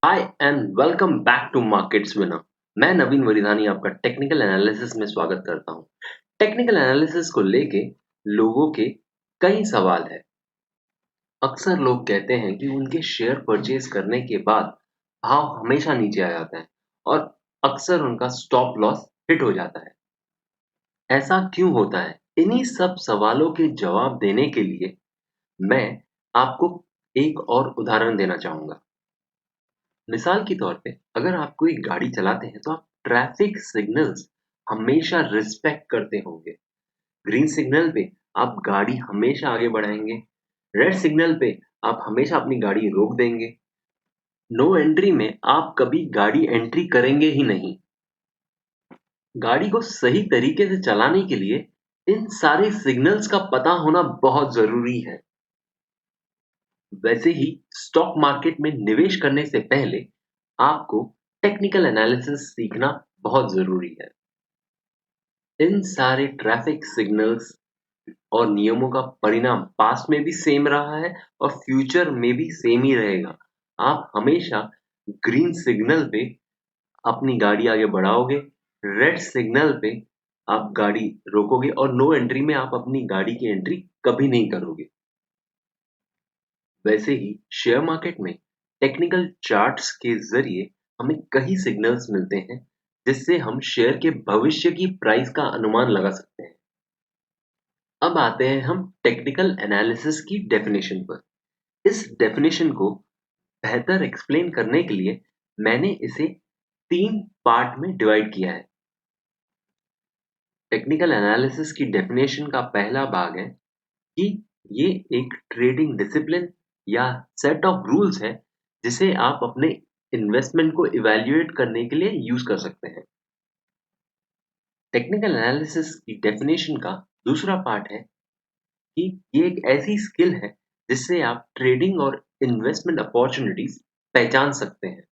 Hi and welcome back to Markets Winner. मैं नवीन वरिधानी आपका technical analysis में स्वागत करता हूं। टेक्निकल एनालिसिस को लेके लोगों के कई सवाल है। अक्सर लोग कहते हैं कि उनके शेयर परचेज करने के बाद भाव हमेशा नीचे आ जाता है और अक्सर उनका स्टॉप लॉस हिट हो जाता है। ऐसा क्यों होता है? इन्हीं सब सवालों के जवाब देने के लिए मैं आपको एक और उदाहरण देना चाहूंगा। मिसाल के तौर पे अगर आप कोई गाड़ी चलाते हैं तो आप ट्रैफिक सिग्नल्स हमेशा रिस्पेक्ट करते होंगे। ग्रीन सिग्नल पे आप गाड़ी हमेशा आगे बढ़ाएंगे। रेड सिग्नल पे आप हमेशा अपनी गाड़ी रोक देंगे। नो एंट्री में आप कभी गाड़ी एंट्री करेंगे ही नहीं। गाड़ी को सही तरीके से चलाने के लिए इन सारे सिग्नल्स का पता होना बहुत जरूरी है। वैसे ही स्टॉक मार्केट में निवेश करने से पहले आपको टेक्निकल एनालिसिस सीखना बहुत जरूरी है। इन सारे ट्रैफिक सिग्नल्स और नियमों का परिणाम पास्ट में भी सेम रहा है और फ्यूचर में भी सेम ही रहेगा। आप हमेशा ग्रीन सिग्नल पे अपनी गाड़ी आगे बढ़ाओगे, रेड सिग्नल पे आप गाड़ी रोकोगे और नो एंट्री में आप अपनी गाड़ी की एंट्री कभी नहीं करोगे। वैसे ही शेयर मार्केट में टेक्निकल चार्ट्स के जरिए हमें कई सिग्नल्स मिलते हैं जिससे हम शेयर के भविष्य की प्राइस का अनुमान लगा सकते हैं। अब आते हैं हम टेक्निकल एनालिसिस की डेफिनेशन पर। इस डेफिनेशन को बेहतर एक्सप्लेन करने के लिए मैंने इसे 3 पार्ट में डिवाइड किया है। टेक्निकल एनालिसिस की डेफिनेशन का पहला भाग है कि ये एक ट्रेडिंग डिसिप्लिन या सेट ऑफ रूल्स है जिसे आप अपने इन्वेस्टमेंट को इवैल्यूएट करने के लिए यूज कर सकते हैं। टेक्निकल एनालिसिस की डेफिनेशन का दूसरा पार्ट है कि ये एक ऐसी स्किल है जिससे आप ट्रेडिंग और इन्वेस्टमेंट अपॉर्चुनिटीज पहचान सकते हैं।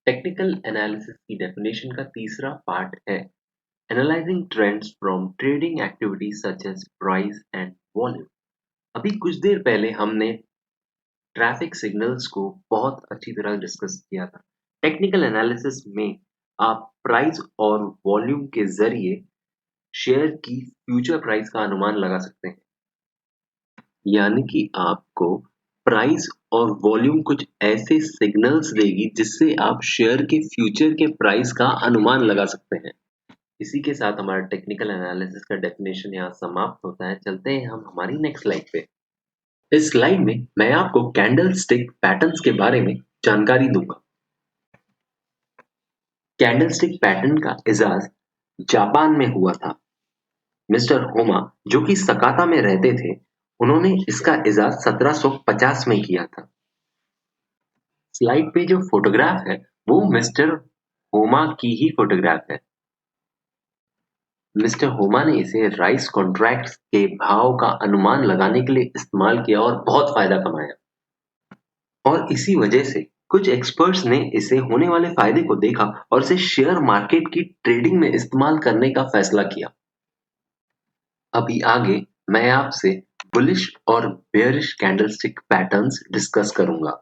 टेक्निकल एनालिसिस की डेफिनेशन का तीसरा पार्ट है analysing trends from trading activities such as price and volume. अभी कुछ देर पहले हमने ट्रैफिक सिग्नल्स को बहुत अच्छी तरह डिस्कस किया था। टेक्निकल एनालिसिस में आप प्राइस और वॉल्यूम के जरिए शेयर की फ्यूचर प्राइस का अनुमान लगा सकते हैं। यानी कि आपको प्राइस और वॉल्यूम कुछ ऐसे सिग्नल्स देगी जिससे आप शेयर के फ्यूचर के प्राइस का अनुमान लगा सकते हैं। इसी के साथ हमारा टेक्निकल एनालिसिस का डेफिनेशन यहाँ समाप्त होता है। चलते हैं हम हमारी नेक्स्ट स्लाइड पे। इस स्लाइड में मैं आपको कैंडल स्टिक पैटर्न्स के बारे में जानकारी दूंगा। कैंडल स्टिक पैटर्न का इजाज जापान में हुआ था। मिस्टर होमा जो कि सकाता में रहते थे, उन्होंने इसका इजाज 1750 में किया था। स्लाइड पे जो फोटोग्राफ है वो मिस्टर होमा की ही फोटोग्राफ है। मिस्टर होमा ने इसे राइस कॉन्ट्रैक्ट्स के भाव का अनुमान लगाने के लिए इस्तेमाल किया और बहुत फायदा कमाया। और इसी वजह से कुछ एक्सपर्ट्स ने इसे होने वाले फायदे को देखा और इसे शेयर मार्केट की ट्रेडिंग में इस्तेमाल करने का फैसला किया। अभी आगे मैं आपसे बुलिश और बेयरिश कैंडलस्टिक पैटर्न्स डिस्कस करूंगा।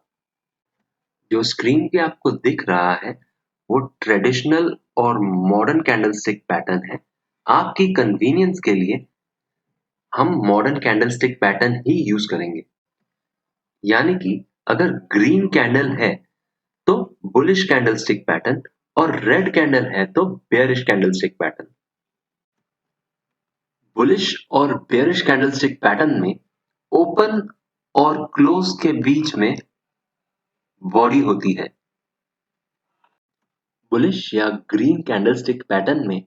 जो स्क्रीन पे आपको दिख रहा है वो ट्रेडिशनल और मॉडर्न कैंडलस्टिक पैटर्न है। आपकी कन्वीनियंस के लिए हम मॉडर्न कैंडलस्टिक पैटर्न ही यूज करेंगे। यानी कि अगर ग्रीन कैंडल है तो बुलिश कैंडलस्टिक पैटर्न और रेड कैंडल है तो बेयरिश कैंडलस्टिक पैटर्न। बुलिश और बेयरिश कैंडलस्टिक पैटर्न में ओपन और क्लोज के बीच में बॉडी होती है। बुलिश या ग्रीन कैंडलस्टिक पैटर्न में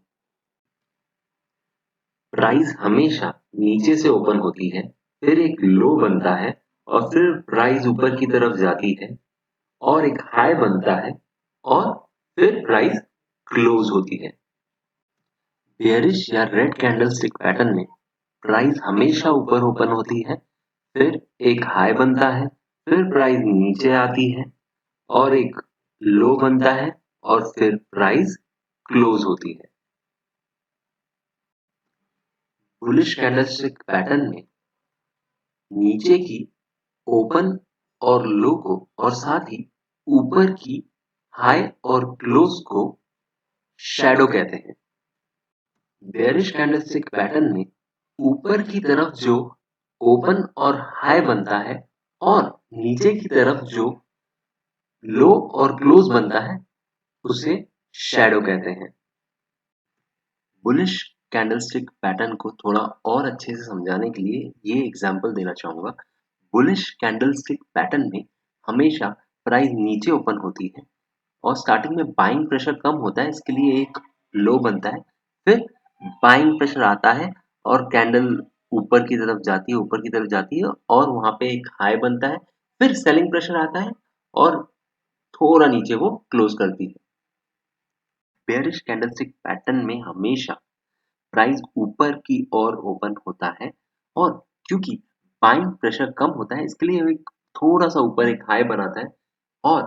प्राइस हमेशा नीचे से ओपन होती है, फिर एक लो बनता है और फिर प्राइस ऊपर की तरफ जाती है और एक हाई बनता है और फिर प्राइस क्लोज होती है। बेयरिश या रेड कैंडलस्टिक पैटर्न में प्राइस हमेशा ऊपर ओपन होती है, फिर एक हाई बनता है, फिर प्राइस नीचे आती है और एक लो बनता है और फिर प्राइस क्लोज होती है। बुलिश कैंडलस्टिक पैटर्न में नीचे की ओपन और लो को और साथ ही ऊपर की हाई और क्लोज को शैडो कहते हैं। बेयरिश कैंडलस्टिक पैटर्न में ऊपर की तरफ जो ओपन और हाई बनता है और नीचे की तरफ जो लो और क्लोज बनता है उसे शैडो कहते हैं। बुलिश कैंडलस्टिक पैटर्न को थोड़ा और अच्छे से समझाने के लिए ये एग्जांपल देना चाहूंगा। बुलिश कैंडलस्टिक पैटर्न में हमेशा प्राइस नीचे ओपन होती है और स्टार्टिंग में बाइंग प्रेशर कम होता है, इसके लिए एक लो बनता है। फिर बाइंग प्रेशर आता है और कैंडल ऊपर की तरफ जाती है और वहां पे एक हाई बनता है। फिर सेलिंग प्रेशर आता है और थोड़ा नीचे वो क्लोज करती है। बेयरिश कैंडलस्टिक पैटर्न में हमेशा प्राइस ऊपर की ओर ओपन होता है और क्योंकि बाइंग प्रेशर कम होता है इसके लिए एक थोड़ा सा ऊपर एक हाई बनाता है और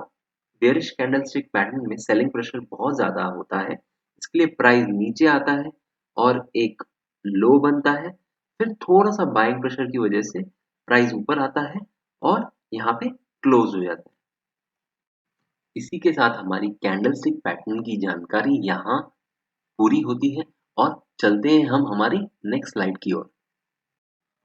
बेयरिश कैंडलस्टिक पैटर्न में सेलिंग प्रेशर बहुत ज्यादा होता है, इसके लिए प्राइस नीचे आता है और एक लो बनता है। फिर थोड़ा सा बाइंग प्रेशर की वजह से प्राइस ऊपर आता है और यहाँ पे क्लोज हो जाता है। इसी के साथ हमारी कैंडलस्टिक पैटर्न की जानकारी यहाँ पूरी होती है और चलते हैं हम हमारी नेक्स्ट स्लाइड की ओर।